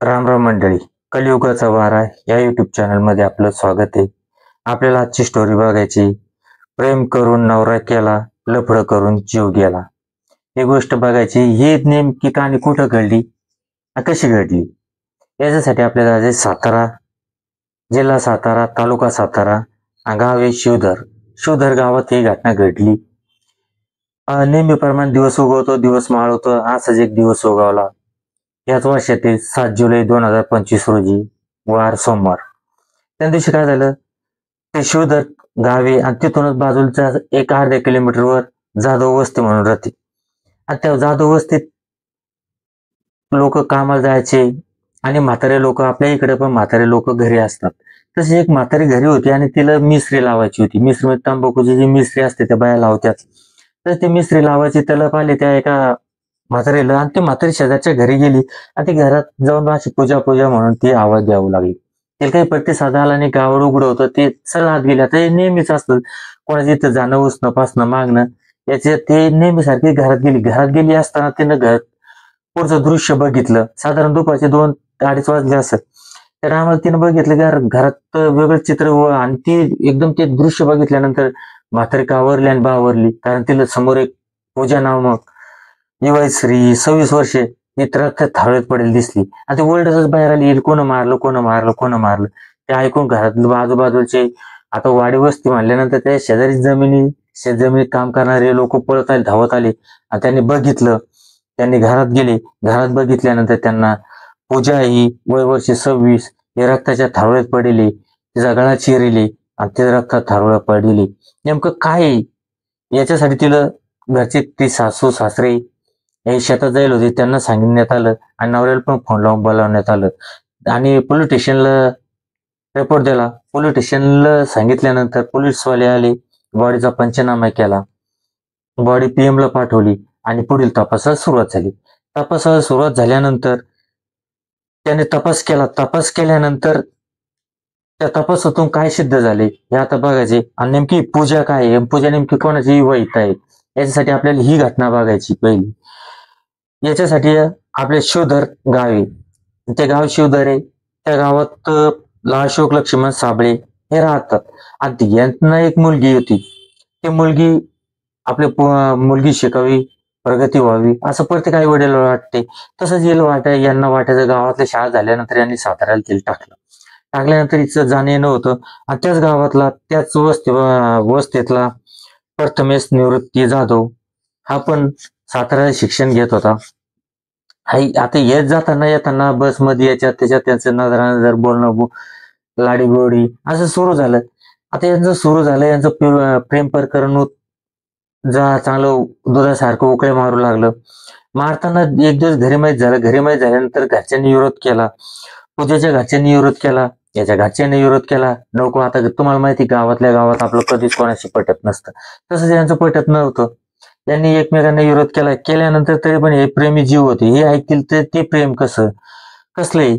राम राम मंडळी. कलियुगाचा वारा या युट्यूब चॅनल मध्ये आपलं स्वागत आहे. आपल्याला आजची स्टोरी बघायची. प्रेम करून नवरा केला, लफडं करून जीव गेला. ही गोष्ट बघायची. ही नेमकी कहाणी कुठं घडली, कशी घडली, याच्यासाठी आपल्याला जायचंय सातारा जिल्हा, सातारा तालुका सातारा, गाव आहे शिवधर. शिवधर गावात ही घटना घडली. नेहमीप्रमाणे दिवस उगवतो, दिवस माळवतो. असाच एक दिवस उगवला. याच वर्षातील 7 जुलै 2025 रोजी, वार सोमवार. त्या दिवशी काय झालं, ते शिवधर गावे आणि तिथूनच बाजूच्या एक अर्ध्या किलोमीटरवर जाधव वस्ती म्हणून राहते. आणि त्या जाधव वस्तीत लोक कामाला जायचे आणि म्हातारे लोक, आपल्या इकडे पण म्हातारे लोक घरी असतात. तशी एक म्हातारी घरी होती आणि तिला मिसरी लावायची होती. मिसरी म्हणजे तंबाखूची जी मिसरी असते त्या बाया लावत्यात. तर ती मिसरी लावायची. त्याला पाहिले त्या एका म्हातारीला, आणि ती म्हातारी शेजारच्या घरी गेली आणि ती घरात जाऊन अशी पूजा पूजा म्हणून ती आवाज द्यावू लागली. तिला काही प्रतिसाद आला नाही. गावड उघड होतं. ते सरळ आत गेल्या. ते नेहमीच असतं कोणाच्या इथं जाणं, उसणं पासणं मागणं, याचे ते नेहमी सारखी घरात गेली. घरात गेली असताना तिनं घर पुढचं दृश्य बघितलं. साधारण दुपारचे 2-2:30 वाजले असत. तर आम्हाला तिनं बघितलं की घरात वेगळं चित्र आणि ती एकदम ते दृश्य बघितल्यानंतर म्हातारी कावरली आणि बावरली. कारण तिला समोर एक पूजा नामक युवा स्त्री 26 वर्षे रक्तात थाळत पडेल दिसली. आणि ते ओरडतच बाहेर आली, कोण मारलं, कोण मारलं, कोण मारलं. ते ऐकून घरात आजूबाजूचे, आता वाडी वस्ती म्हणल्यानंतर त्या शेजारी शेतजमिनीत काम करणारे लोक पळत आले, धावत आले आणि त्यांनी बघितलं. त्यांनी घरात गेले. घरात बघितल्यानंतर त्यांना पूजा ही वय वर्ष 26 हे रक्ताच्या थारोळ्यात पडले, तिचा गळा चिरले आणि ते रक्तात थारोळ्यात पडलेली. नेमकं काय याच्यासाठी तिला घरचे, ती सासू सासरे हे शेतात जाईल होते, त्यांना सांगण्यात आलं आणि नवऱ्याला पण फोन लावून बोलावण्यात आलं आणि पोलीस स्टेशनला रिपोर्ट दिला. पोलीस स्टेशनला सांगितल्यानंतर पोलीसवाले आले, बॉडीचा पंचनामा केला, बॉडी PM ला पाठवली आणि पुढील तपासाला सुरुवात झाली. तपासाला सुरुवात झाल्यानंतर त्याने तपास केला. तपास केल्यानंतर त्या तपासातून काय सिद्ध झाले हे आता बघायचे. आणि नेमकी पूजा काय आहे, पूजा नेमकी कोणाची वैत आहे, याच्यासाठी आपल्याला ही घटना बघायची पहिली. याच्यासाठी आपले शिवधर गाव आहे. ते गाव शिवधर आहे. त्या गावात अशोक लक्ष्मण साबळे हे राहतात. आणि यांना एक मुलगी होती. ती मुलगी मुलगी शिकावी, प्रगती व्हावी असं प्रत्येक आई वडिलांना वाटते. तसंच यांना वाटायचं. गावातल्या शाळा झाल्यानंतर यांनी साताऱ्याला तिला टाकलं. टाकल्यानंतर हिचं जाणं येणं होतं. आणि त्याच गावातला, त्याच वस्तीतला प्रथमेश निवृत्ती जाधव हा पण साताऱ्याला शिक्षण घेत होता. आता येत जाताना येताना बसमध्ये याच्यात त्याच्यात त्यांचं नजर बोलणं, लाडीगोडी असं सुरू झालं. आता यांचं सुरू झालं, यांचं प्रेम प्रकरण चांगलं दुधासारखं उकळे मारू लागलं. मारताना एक दिवस घरी माहीत झालं. घरी माहीत झाल्यानंतर घरच्यांनी विरोध केला. पूजेच्या घरच्यांनी विरोध केला, याच्या घरच्यांनी विरोध केला. नको, आता तुम्हाला माहिती गावातल्या गावात आपलं कधीच कोणाशी पटत नसतं. तसंच यांचं पटत नव्हतं. त्यांनी एकमेकांना विरोध केला. केल्यानंतर तरी पण हे प्रेमी जीव होते, हे ऐकतील तर ते प्रेम कसलंय,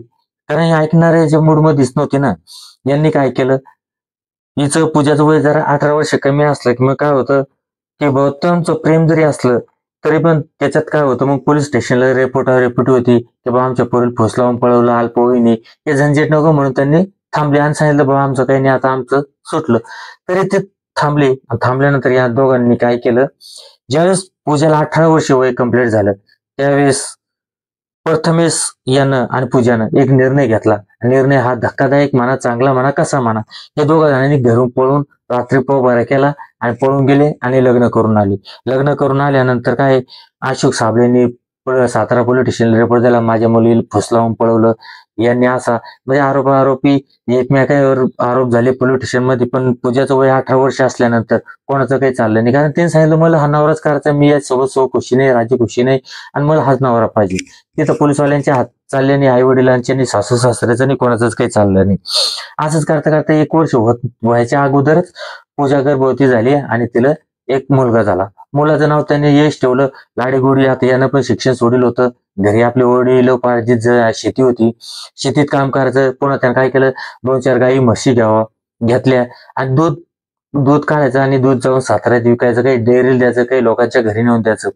कारण हे ऐकणाऱ्याच्या मूडमध्येच नव्हते ना. यांनी काय केलं, हिचं पूजाचं वय जरा 18 वर्ष कमी असलं की मग काय होतं की बहुतांचं प्रेम जरी असलं तरी पण त्याच्यात काय होतं, मग पोलीस स्टेशनला रिपोर्ट होती की बाबा आमच्या पोरीला फुस लावून पळवलं, अल्पवयीने, हे झंझट नको म्हणून त्यांनी थांबले आणि सांगितलं बाबा आमचं काही नाही, आता आमचं सुटलं. तरी ते थांबले. थांबल्यानंतर या दोघांनी काय केलं, ज्यावेळेस पूजाला 18 वर्ष वय कंप्लीट झालं त्यावेळेस प्रथमेश यानं आणि पूजानं एक निर्णय घेतला. निर्णय हा धक्कादायक म्हणा, चांगला म्हणा, कसा म्हणा, या दोघा जणांनी घरून पळून रात्री पोबारा केला आणि पळून गेले आणि लग्न करून आले. लग्न करून आल्यानंतर काय, अशोक साबळेंनी सातारा पोलीस स्टेशनला रिपोर्ट दिला, माझ्या मुलीला फुस लावून पळवलं यांनी, असा म्हणजे आरोपी एकमेकांवर आरोप झाले पोलीस स्टेशन मध्ये. पण पूजाचं वय 18 वर्ष असल्यानंतर कोणाचं काही चाललं नाही, कारण त्यांनी सांगितलं मला हा नवराच करायचा, मी यासोबत खुशी नाही, राजी खुशी नाही आणि मला हाच नवरा पाहिजे. तिथं पोलीसवाल्यांच्या हात चालले नाही, आई वडिलांच्या नाही, सासू सासऱ्याचं नाही, कोणाचंच काही चाललं नाही. असंच करता करता 1 वर्ष व्हायच्या अगोदरच पूजा गर्भवती झाली आणि तिला एक मुलगा झाला. मुलाचं नाव त्याने यश ठेवलं. लाडीगोडी, आता यानं पण शिक्षण सोडलं होतं. घरी आपले वडील पार्जित शेती होती, शेतीत काम करायचं. पुन्हा त्यानं काय केलं, 2-4 गाई म्हशी घेतल्या आणि दूध दूध काढायचं आणि दूध जाऊन साताऱ्यात विकायचं, काही डेअरीला द्यायचं, काही लोकांच्या घरी नेऊन द्यायचं.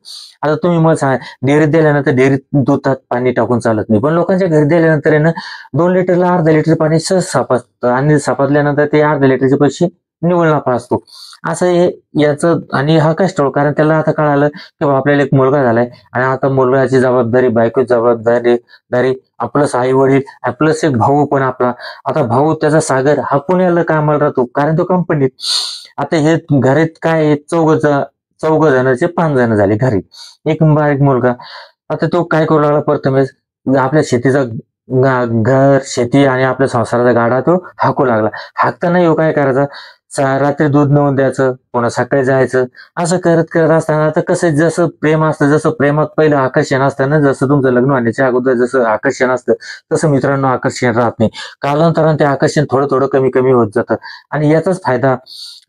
आता तुम्ही मला सांगा, डेअरीत दिल्यानंतर डेअरीत दुधात पाणी टाकून चालत नाही, पण लोकांच्या घरी दिल्यानंतर आहे ना 2 लिटरला अर्धा लिटर पाणी सहज सापडतं आणि सापडल्यानंतर ते अर्धा लिटरचे पैसे निव्वळ नफा असतो. असं हे याचं आणि हा कष्ट, कारण त्याला आता कळालं की बाबा आपल्याला एक मुलगा झालाय आणि आता मुलगाची जबाबदारी, बायकोची जबाबदारी, प्लस आई वडील, प्लस एक भाऊ पण आपला. आता भाऊ त्याचा सागर हा पुण्याला कामाला राहतो, कारण तो कंपनीत. आता हे घरात काय आहे, चौघ जणांचे 5 जण झाले घरी, एक बारीक मुलगा. आता तो काय करू लागला, प्रथमेश आपल्या शेतीचा घर, शेती आणि आपल्या संसाराचा गाडा तो हाकू लागला. हाकताना येऊ काय करायचा, रात्री दूध नेऊन द्यायचं, पुन्हा सकाळी जायचं. असं करत करत असताना आता कसं, जसं प्रेम असतं, जसं प्रेमात पहिलं आकर्षण असतं ना, जसं तुमचं लग्न होण्याच्या अगोदर जसं आकर्षण असतं, तसं मित्रांनो आकर्षण राहत नाही. कालांतराने ते आकर्षण थोडं थोडं कमी कमी होत जातं. आणि याचाच फायदा,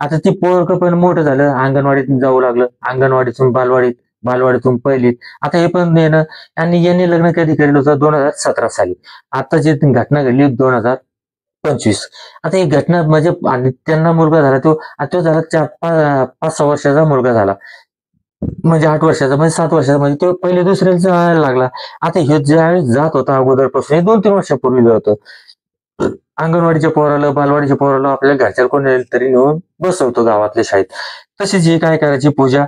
आता ती पोरग पण मोठं झालं, अंगणवाडीत जाऊ लागलं, अंगणवाडीतून बालवाडीत, बालवाडीतून पहिलीत. आता हे पण येणं, आणि यांनी लग्न कधी केलेलं होतं 2017 साली. आता जी घटना घडली 2025. आता ही घटना म्हणजे, आणि त्यांना मुलगा झाला, तो झाला 5-6 वर्षाचा मुलगा झाला, म्हणजे 8 वर्षाचा, म्हणजे 7 वर्षाचा, म्हणजे तो पहिले दुसऱ्याला जायला लागला. आता हे ज्यावेळेस जात होता अगोदरपासून, हे 2-3 वर्षापूर्वी जात होतं, अंगणवाडीच्या पोराला, बालवाडीच्या पोराला आपल्या घरच्या कोणी तरी नेऊन बसवतो गावातल्या शाळेत. तशीच ही काय करायची, पूजा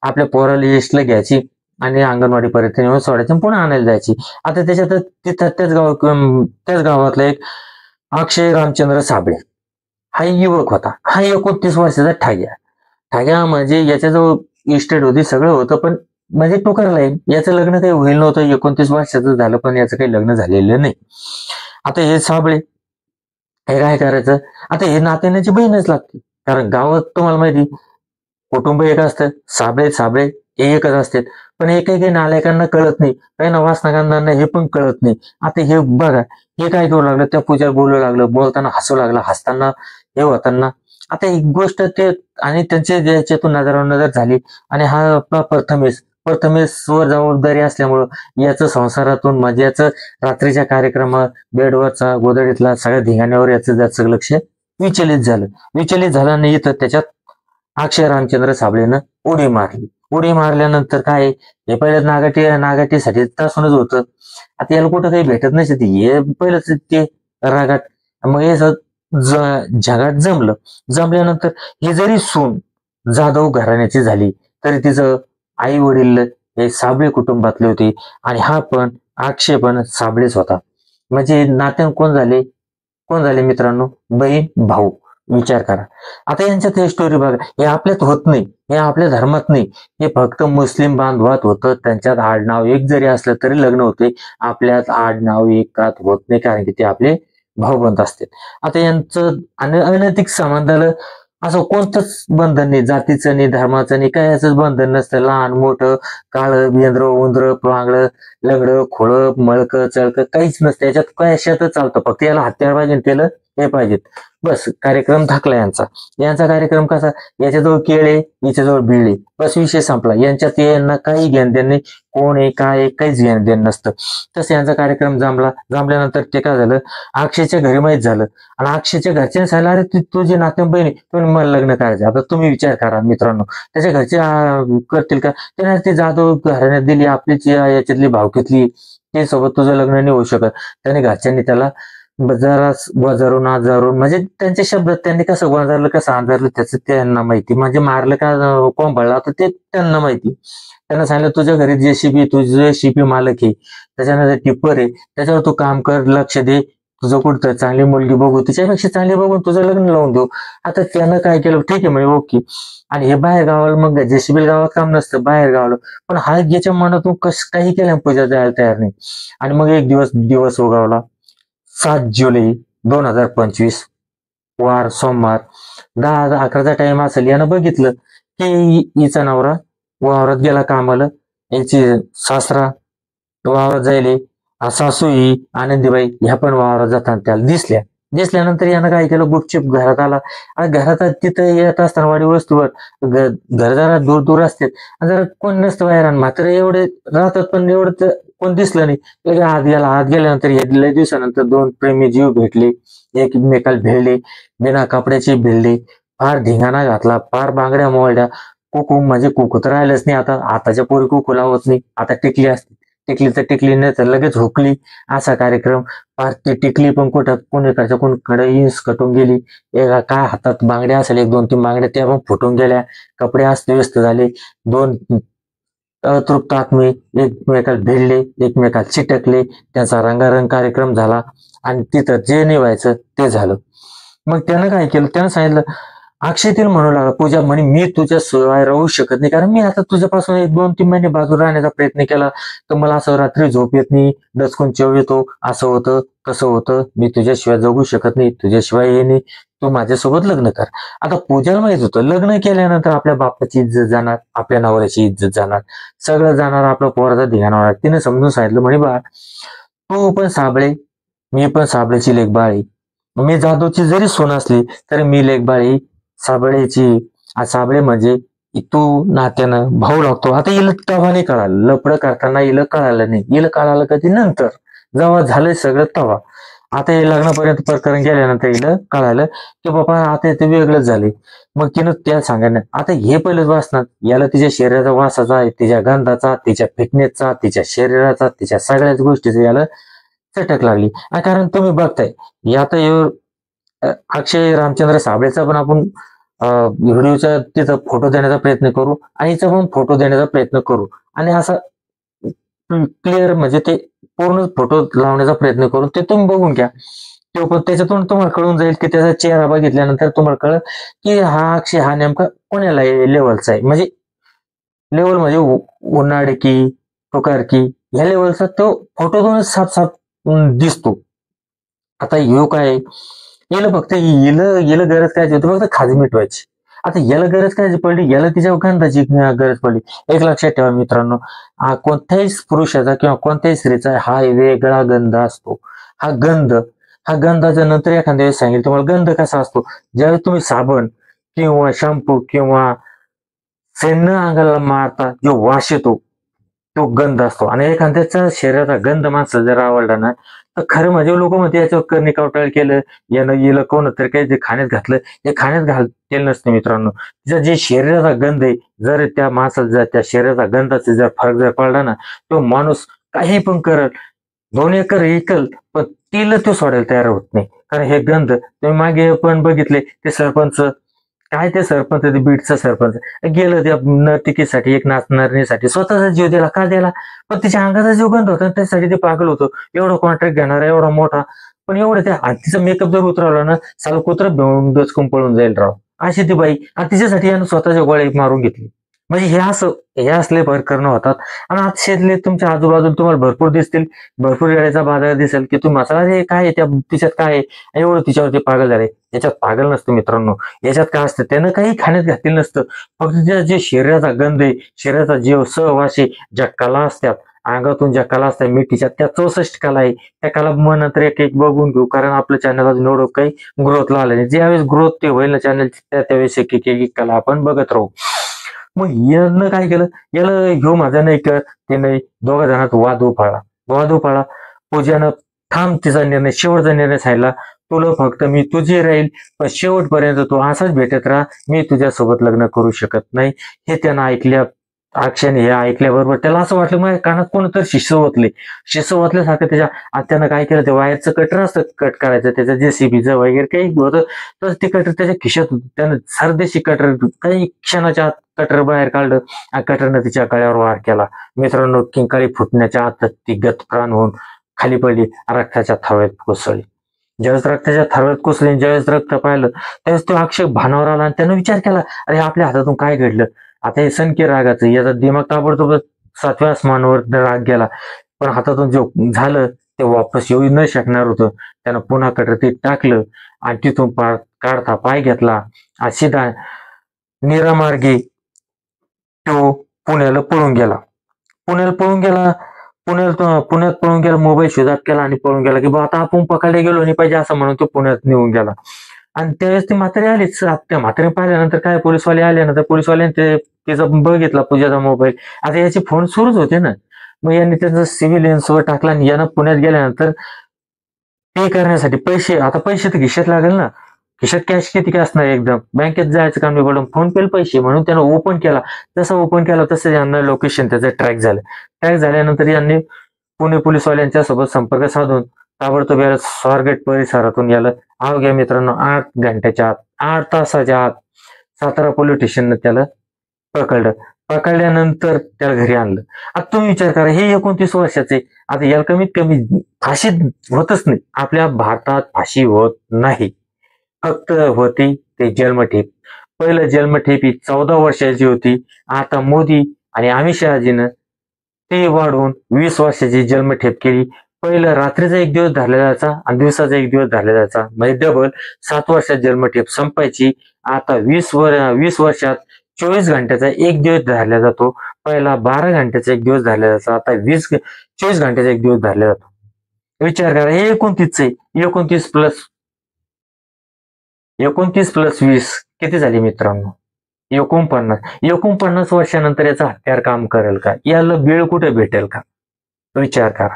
आपल्या पोराला यशला घ्यायची आणि अंगणवाडीपर्यंत नेऊन सोडायची आणि पुन्हा आणायला जायची. आता त्याच्यात तिथं त्याच गावातला एक अक्षय रामचंद्र साबळे हा युवक होता. हा 29 वर्षाचा ठाग्या म्हणजे याच्याजवळ इस्टेट होती, सगळं होतं, पण म्हणजे टुकारला आहे. याचं लग्न काही होईल नव्हतं, 29 वर्षाचं झालं, पण याचं काही लग्न झालेलं नाही. आता हे साबळे हे काय करायचं, आता हे नात्याची बहीणच लागते, कारण गावात तुम्हाला माहिती कुटुंब एक असतं, साबळे हे एकच असतात. पण हे काही काही नालायकांना कळत नाही, काही नवासनाकांना हे पण कळत नाही. आता हे बघा, हे काय करू लागलं, त्या पूजा बोलू लागलं, बोलताना हसू लागलं, हसताना हे होताना. आता एक गोष्ट ते, आणि त्यांच्या ज्याच्यातून नजरावर नजर झाली, आणि हा आपला प्रथमेश वर जबाबदारी असल्यामुळं याचं संसारातून, म्हणजे याचं रात्रीच्या कार्यक्रमात, बेडवरचा, गोदडीतला सगळ्या धिंगाण्यावर याचं लक्ष विचलित झालं आणि इथं त्याच्यात अक्षय रामचंद्र साबळेनं उडी मारल्यानंतर काय, हे पहिलं नागाटीसाठी तासूनच होतं. आता याला कुठं काही भेटत नसते, हे पहिलंच ते रागात, मग हे झगाट जमल्यानंतर हे जरी सून जाधव घराण्याची झाली, तरी तिचं आई वडील हे साबळे कुटुंबातले होते, आणि हा पण अक्षय पण साबळेच होता. म्हणजे नात्यात कोण झाले मित्रांनो, बहीण भाऊ. विचार करा. आता यांच्यात हे स्टोरी बघा, हे आपल्यात होत नाही, हे आपल्या धर्मात नाही, हे फक्त मुस्लिम बांधवात होतं. त्यांच्यात आडनाव एक जरी असलं तरी लग्न होते, आपल्यात आडनाव एकात होत नाही, कारण की ते आपले भाऊबंद असते. आता यांचं अनैतिक संबंधाला असं कोणतंच बंधन नाही, जातीचं नाही, धर्माचं नाही, काय याच बंधन नसतं. लहान मोठं, काळं बेंद्र, उंद्र, पांगळं, लंगडं, खोळं, मळकं, चळकं काहीच नसतं. याच्यात काय शेतच चालतं, फक्त याला हत्यार पाहिजे, त्याला हे पाहिजेत, बस कार्यक्रम थाकला यांचा कार्यक्रम कसा, याच्याजवळ केळे, याच्याजवळ बिळे, बस विषय संपला. यांच्यात यांना काही घेणं देणं नाही, कोण आहे काय काहीच घेणं देणं नसतं. तसं यांचा कार्यक्रम जमल्यानंतर ते काय झालं, अक्षयच्या घरी माहीत झालं, आणि अक्षयच्या घरच्यांनी सांगितलं, अरे तुझी नाते बहिणी, पण मला लग्न करायचं. आता तुम्ही विचार करा मित्रांनो, त्याच्या घरचे करतील का, त्याने ते जाधव घराण्यात दिली, आपलीच याच्यातली भावकीतली, ते सोबत तुझं लग्न नाही होऊ शकत. त्याने घरच्यांनी त्याला जरा वजारून म्हणजे त्यांच्या शब्दात त्यांनी कसं वजारलं, कसं आंधरलं, त्याचं त्यांना माहिती, म्हणजे मारलं का कोंबळला होतं ते त्यांना माहिती. त्यांना सांगितलं, तुझ्या घरी जेसीबी मालक आहे, त्याच्यानंतर टिप्पर आहे, त्याच्यावर तू काम कर, लक्ष दे, तुझं कुठं चांगली मुलगी बघू, तिच्यापेक्षा चांगली बघून तुझं लग्न लावून देऊ. आता त्यानं काय केलं, ठीक आहे म्हणजे ओके. आणि हे बाहेर गावाला, मग जेसीबी गावात काम नसतं, बाहेर गावाला, पण हा याच्या मनातून काही केलं पूजा जायला तयार नाही. आणि मग एक दिवस उगवला, 7 जुलै 2025, वार सोमवार, 10-11चा टाइम असेल. यानं बघितलं की हिचा नवरा वावरात गेला कामाला, याची सासरा वावरात जायले, सासू ही आनंदीबाई ह्या पण वावरात जाताना त्याला दिसल्यानंतर यानं काय केलं, गुपचूप घरात आला. आणि घरात तिथं येत असताना वाडी वस्तूवर घर जरा दूर असतात, जरा कोण नसतं बाहेर, मात्र एवढे राहतात, पण एवढं कोण दिसलं नाही. आत गेल्यानंतर लय दिवसानंतर 2 प्रेमी जीव भेटले, एकमेकाला भिडले, बिना कपड्याचे भिडले, फार धिंगाणा घातला, फार बांगड्या मोडल्या. कुकू म्हणजे कुकू तर राहिलंच नाही आता. आताच्या पोरी कुकू लावत नाही. आता टिकली असते. टिकली तर टिकली, नाही तर लगेच हुकली. असा कार्यक्रम. फार ती टिकली पण कुठं कोणीकडच्या कोणीकडे इंस कटून गेली. एका काय हातात बांगड्या असेल, 1-2-3 बांगड्या त्या पण फुटून गेल्या. कपडे अस्तव्यस्त झाले. दोन अतृप्त आत्मे एकमेकाला भिडले, एकमेकाला चिटकले. त्यांचा रंगारंग कार्यक्रम झाला आणि तिथं जे निवायचं ते झालं. मग त्यानं काय केलं, त्यानं सांगितलं, अक्षय तिला म्हणू लागला, पूजा म्हणे मी तुझ्याशिवाय राहू शकत नाही, कारण मी आता तुझ्यापासून 1-2-3 महिने बाजूला राहण्याचा प्रयत्न केला तर मला असं रात्री झोप येत नाही, डचकून चेव येतो, असं होतं तसं होतं, मी तुझ्याशिवाय जगू शकत नाही, तुझ्याशिवाय ये नाही, तू माझ्यासोबत लग्न कर. आता पूजाला माहित होतं लग्न केल्यानंतर आपल्या बापाची इज्जत जाणार, आपल्या नवऱ्याची इज्जत जाणार, सगळं जाणार, आपल्या पोराचा धिंगाणा होणार. तिने समजून सांगितलं, म्हणे बा तू पण साबळे, मी पण साबळेची लेकबाळी, मी जाधवची जरी सून असली तरी मी लेकबाळी साबळेची. साबळे म्हणजे तू नात्यानं भाऊ लागतो. आता हिला तेव्हा नाही कळालं, लपड करताना हिला कळालं नाही. हिला कळालं कधी, नंतर जेव्हा झालंय सगळं तेव्हा. आता हे लग्नापर्यंत प्रकरण गेल्यानंतर हिला कळालं की बाबा आता ते वेगळंच झाले. मग तिनं त्या सांगायला, आता हे पहिलेच वाचणार, याला तिच्या शरीराचा वासाचा, तिच्या गंधाचा, तिच्या फिटनेसचा, तिच्या शरीराचा, तिच्या सगळ्याच गोष्टीचा याला चटक लागली. कारण तुम्ही बघताय, आता अक्षय रामचंद्र साबळेचा पण आपण व्हिडिओचा तिथं फोटो देण्याचा प्रयत्न करू आणि हिचा पण फोटो देण्याचा प्रयत्न करू आणि असा क्लिअर म्हणजे ते पूर्ण फोटो लावण्याचा प्रयत्न करू. ते तुम्ही बघून घ्या. तो पण त्याच्यातून तुम्हाला कळून जाईल की त्याचा चेहरा बघितल्यानंतर तुम्हाला कळलं की हा अक्षय हा नेमका कोणाला लेवलचा आहे. म्हणजे लेवल म्हणजे उन्हाळकी, टोकारकी ह्या लेवलचा तो फोटोतूनच साफ साफ दिसतो. आता ह्यो काय, याला फक्त याला गरज काय होती, फक्त खाज मिटवायची. आता याला गरज काय पडली, याला तिच्या गंधाची गरज पडली. एक लक्षात ठेवा मित्रांनो, कोणत्याही पुरुषाचा किंवा कोणत्याही स्त्रीचा हा वेगळा गंध असतो. हा गंध, हा गंधाच्या नंतर एखाद्या वेळेस सांगेल तुम्हाला गंध कसा असतो. ज्यावेळेस तुम्ही साबण किंवा शॅम्पू किंवा सेन्न अंगाला मारता जो वास येतो तो गंध असतो. आणि एखाद्याचा शरीराचा गंध माणसाला जर आवडला ना तर खरं म्हणजे लोक म्हणते याच्यावर करणी कवटाळ केलं, यानं येलं कोण तरी काही ते खाण्यात घातलं. हे खाण्यात घातलेलं नसतं मित्रांनो. तिचा जे शरीराचा गंध आहे, जर त्या माणसाला जर त्या शरीराचा गंधाचा जर फरक जर पडला ना, तो माणूस काही पण करल, 2 एकर ऐकल पण तिला तो सोडायला तयार होत नाही. कारण हे गंध तुम्ही मागे पण बघितले, ते सरपंच काय, ते सरपंच ते बीडचा सरपंच गेलं त्या नर्तिकीसाठी, एक नाचणारीसाठी स्वतःचा जीव दिला. का दिला, पण तिच्या अंगाचा जीव गंध होता त्यासाठी ते पागल होतं. एवढा कॉन्ट्रॅक्ट घेणारा एवढा मोठा, पण एवढं त्या तिचा मेकअप जर उतरवला ना साल कुत्र भिवून दचकून पळून जाईल राव, अशी ती बाई. आणि तिच्यासाठी यानं स्वतःच्या गोळ्या मारून घेतली. म्हणजे हे असले प्रकरण होतात. आणि आज शेतले तुमच्या आजूबाजूला तुम्हाला भरपूर दिसतील, भरपूर वेळेचा बाजार दिसेल की तुम्ही मसाला हे काय आहे, त्या तिच्यात काय आहे, एवढं तिच्यावरती पागल झाले. याच्यात पागल नसतं मित्रांनो. याच्यात काय असतं, त्यानं काही खाण्यात घातलेलं नसतं. फक्त त्या जे शरीराचा गंध आहे, शरीराचा जीव सहवासी, ज्या कला असतात अंगातून, ज्या कला असतात मिठीच्या, त्या 64 कला आहे. त्या कला मग नंतर एक एक बघून घेऊ, कारण आपलं चॅनल अजून एवढं काही ग्रोथला आलं नाही. ज्यावेळेस ग्रोथ ते होईल ना चॅनलची, त्यावेळेस एक एक कला आपण बघत राहू. मग यानं काय केलं, याला ह्यो माझा नाही कर ते नाही, दोघा जणात वाद उफाळला. पूजानं ठाम तिचा निर्णय, शेवटचा निर्णय सांगितला, तुला फक्त मी तुझी राहील, पण शेवटपर्यंत तू असाच भेटत राहा, मी तुझ्यासोबत लग्न करू शकत नाही. हे त्यानं ऐकल्या, अक्षयने हे ऐकल्याबरोबर त्याला असं वाटलं माझ्या कानात कोणतरी शिस्स ओतल्यासारखं त्याच्या. आणि त्यानं काय केलं, ते वायरचं कटर असतं कट करायचं, त्याचं जेसीबीचं वगैरे काही होतं, तर ते कटर त्याच्या खिशात होतं. त्यानं सरदेशी कटर काही क्षणाच्या आत कटर बाहेर काढलं आणि कटरनं तिच्या गळ्यावर वार केला. मित्रांनो, किंकाळी फुटण्याच्या आत ती गतप्राण होऊन खाली पडली, रक्ताच्या थव्यात कोसळली. ज्यावेळेस रक्ताच्या थव्यात कोसळली, ज्यावेळेस रक्त पाहिलं त्यावेळेस तो अक्षय भानावर आला आणि त्यानं विचार केला, अरे आपल्या हातातून काय घडलं. आता हे सनकी रागाचं, याचा दिमाग ताबडतोब 7व्या आसमानावर राग गेला. पण हातातून जे झालं ते वापस येऊ न शकणार होतं. त्यानं पुन्हा कटर ते टाकलं आणि तिथून काढता पाय घेतला आणि सीधा निरामार्गी तो पुण्याला पळून गेला. पुण्यात पळून गेला, मोबाईल शोधात केला आणि पळून गेला की बा आता आपण पकडले गेलो नाही पाहिजे असं म्हणून तो पुण्यात निघून गेला. आणि त्यावेळेस ती म्हातारी आलीच. त्या म्हातारी पाहिल्यानंतर काय, पोलीसवाले आल्यानंतर पोलीसवाल्याने तिचा बघितला पूजाचा मोबाईल. आता याचे फोन सुरूच होते ना. मग यांनी त्याचा सिव्हिलियन्स वर टाकला आणि यानं पुण्यात गेल्यानंतर पे करण्यासाठी पैसे तर खिशात लागेल ना, खिशात कॅश किती काय असणार, एकदम बँकेत जायचं काम नाही पडलं, फोन पे पैसे म्हणून त्यानं ओपन केला. जसं ओपन केला तसं यांना लोकेशन त्याचं ट्रॅक झालं. ट्रॅक झाल्यानंतर यांनी पुणे पोलीसवाल्यांच्या सोबत संपर्क साधून ताबडतोब याला स्वारगेट परिसरातून याला अवघ्या मित्रांनो 8 घंट्याच्या आत, 8 तासाच्या आत सातारा पोलीस स्टेशननं त्याला पकडलं. पकडल्यानंतर त्याला घरी आणलं. आता तुम्ही विचार करा, हे 29 वर्षाचे, आता याला कमीत कमी फाशी होतच नाही. आपल्या भारतात फाशी होत नाही, फक्त होती ते जन्मठेप. पहिलं जन्मठेप ही 14 वर्षाची होती. आता मोदी आणि अमित शहाजीनं ते वाढवून 20 वर्षाची जन्मठेप केली. पहिलं रात्रीचा 1 दिवस धरला जायचा आणि दिवसाचा 1 दिवस धरला जायचा, म्हणजे डबल 7 वर्षात जन्मठेप संपायची. आता 20 वर्षात 24 घंट्याचा 1 दिवस धरला जातो. पहिला 12 घंट्याचा 1 दिवस धरला जायचा, आता 24 घंट्याचा 1 दिवस धरला जातो. विचार करा, हे 29 आहे. 29 प्लस 20 किती झाले मित्रांनो? 49 वर्षानंतर याचा हत्यार काम करेल का? याला वेळ कुठे भेटेल का? विचार करा.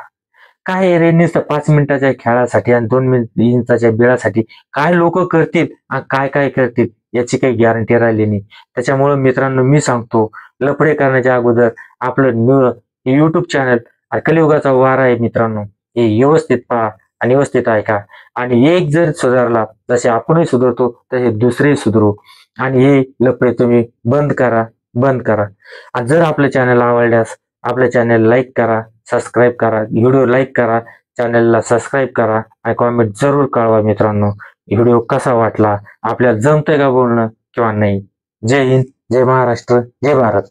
काय रे, नुसतं 5 मिनिटाच्या खेळासाठी आणि 2 इंचाच्या बिळासाठी काय लोक करतील आणि काय काय करतील याची काही गॅरंटी राहिली नाही. त्याच्यामुळे मित्रांनो मी सांगतो, लफडे करण्याच्या अगोदर आपलं युट्यूब चॅनल कलियुगाचा वार आहे मित्रांनो, हे व्यवस्थित पहा आणि व्यवस्थित ऐका. आणि एक जर सुधारला, जसे आपणही सुधारतो तसे दुसरेही सुधारू. आणि हे लफडे तुम्ही बंद करा. आणि जर आपलं चॅनल आवडल्यास आपल्या चॅनल लाईक करा, सबस्क्राईब करा, व्हिडिओ लाईक करा, चॅनलला सबस्क्राईब करा आणि कॉमेंट जरूर कळवा मित्रांनो, व्हिडिओ कसा वाटला, आपल्याला जमतंय का बोलणं किंवा नाही. जय हिंद, जय महाराष्ट्र, जय भारत.